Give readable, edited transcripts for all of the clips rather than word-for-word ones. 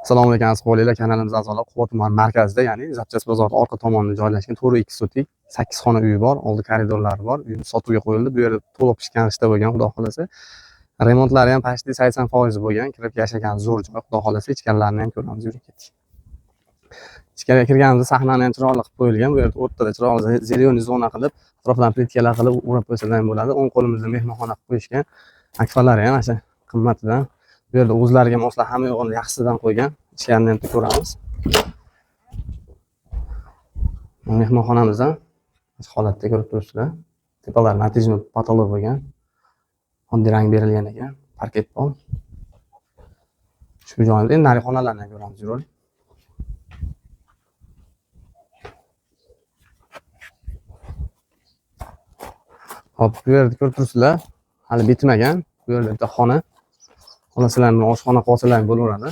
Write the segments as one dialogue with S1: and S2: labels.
S1: Assalomu alaykum aziz qo'ylar, kanalimiz a'zolari Quva tumani markazida, ya'ni Zapchast bozori orqa tomonida joylashgan 4x sotik 8 xona uyi bor, oldi koridorlari bor. Uy sotuvga qo'yildi. Bu yerda to'liq pishgan ishda bo'lgan, xudo xolasa. Remontlari ham почти 80% bo'lgan. Kirib yashagan zo'r joy, xudo xolasa. Ichkarilarini ham ko'ramiz, yurib ketdik. Ichkariga kirganimizda sahnani ham chiroyli qilib qo'yilgan. Bu yerda o'rtada chiroyli zelyoniy zona qilib, atrofdan plitkalar qilib o'rab qo'ysalar ham bo'ladi. O'ng qo'limizda mehmonxona qilib qo'yishgan. Akfalari ham ana qimmatidan. Bu yerda o'zlariga moslab hamma yo'g'ini yaxshisidan qo'ygan. Ichkarini ham ko'ramiz. Mehmonxonamizdan holatda ko'rib turibsizlar. Tepalar natijli patolog bo'lgan. Oddiy rang berilgan ekan. Parket bor. Shu joyda endi nari xonalarni ham ko'ramiz, yurib. Hop, bu yerda ko'rib turibsizlar. Hali bitmagan. Bu yerda bitta xona. Xonalarning oshxona qo'salar bo'laveradi.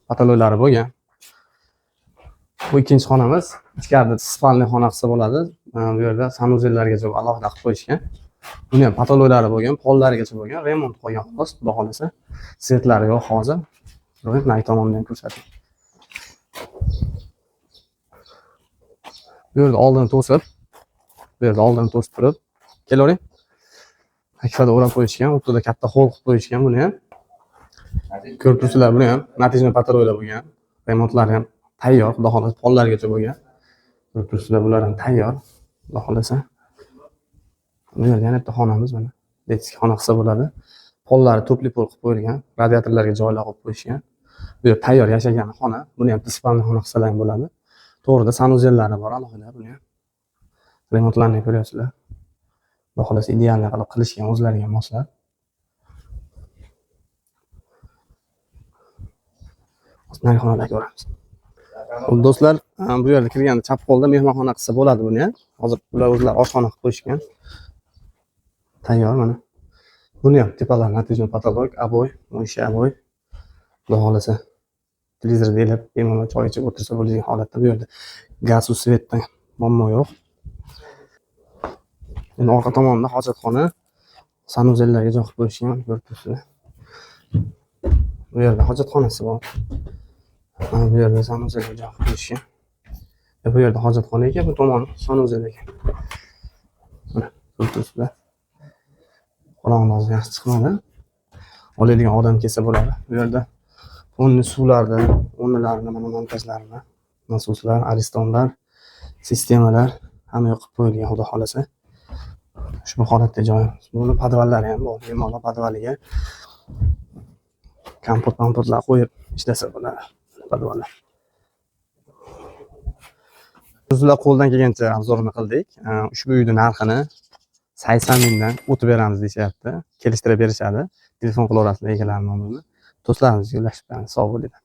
S1: Patologlari bo'lgan. Bu ikkinchi xonamiz. Ichkarida spalniy xona qilsa bo'ladi. Bu yerda sanuzellargacha alohida qilib qo'yishgan. Buni ham patologlari bo'lgan, pollarigacha bo'lgan, remont qo'ygan xolos, xudo xolasa. Svetlari yo'q hozir. Ro'yib nay tomondan ham ko'rsating. Bu yerda oldin to'sib, turib, kelavering. Akfada o'rab qo'yishgan, o'rtada katta hol qilib qo'yishgan buni ham. Ko'rib turibsizlar, buni ham natijli patologlar bo'lgan. Remontlari ham tayyor, xudo xolasa, pollargacha bo'lgan. Ko'rib turibsizlar, bular ham tayyor, xudo xolasa. Bu yerda yana bitta xonamiz mana. Detskiy xona qilsa bo'ladi. Pollari to'pli pol qilib qo'yilgan, radiatorlarga joylar qo'yib qo'yishgan. Bu yer tayyor yashagan xona. Buni ham spalniy xona qilsalar ham bo'ladi. To'g'rida sanuzellari bor alohida buni ham. Remontlarni ko'ryapsizlar. Xudo xolasa idealni qilib qilishgan, o'zlariga moslab. Nari xonalarga ko'ramiz. Do'stlar, bu yerda kirganda chap qo'lda mehmonxona qilsa bo'ladi buni ham. Hozir ular o'zlari oshxona qilib qo'yishgan. Tayyor mana. Buni ham tepalar natijli patolog, aboy, o'sha aboy. Xudo xolasa televizorda elib, bemalol choy ichib o'tirsa bo'ladigan holatda. Bu yerda gaz va svetdan muammo yo'q. Endi orqa tomonda hojatxona, sanuzellarga joy qilib qo'yishgan, ko'rib turibsizlar. Bu yerda hojatxonasi bor. Bu yerda sanuzelga joy qilib qo'yishgan. Bu yerda hojatxona ekan, bu tomon sanuzel ekan. Mana ko'rib turibsizlar. Qorong'ulik yaxshi chiqmadi. Oladigan odam kelsa bo'ladi. Bu yerda o'nni suvlarni, o'nnilarni, mana montajlarni, nasoslar, aristonlar, sistemalar hamma yo'q qilib qo'yilgan, xudo xolasa. Ushbu holatda joy. Buni podvallari ham bor. Bemalol podvaliga kompot-kompotlar qo'yib ishlasa bo'ladi. Podvallar. Bizlar qo'ldan kelgancha obzorni qildik. Ushbu uyning narxini 80 mingdan o'tib beramiz deyapti. Kelishtirib berishadi. Telefon qilaverasizlar egalar nomini. Do'stlarimizga ulashib beramiz. Sog' bo'linglar.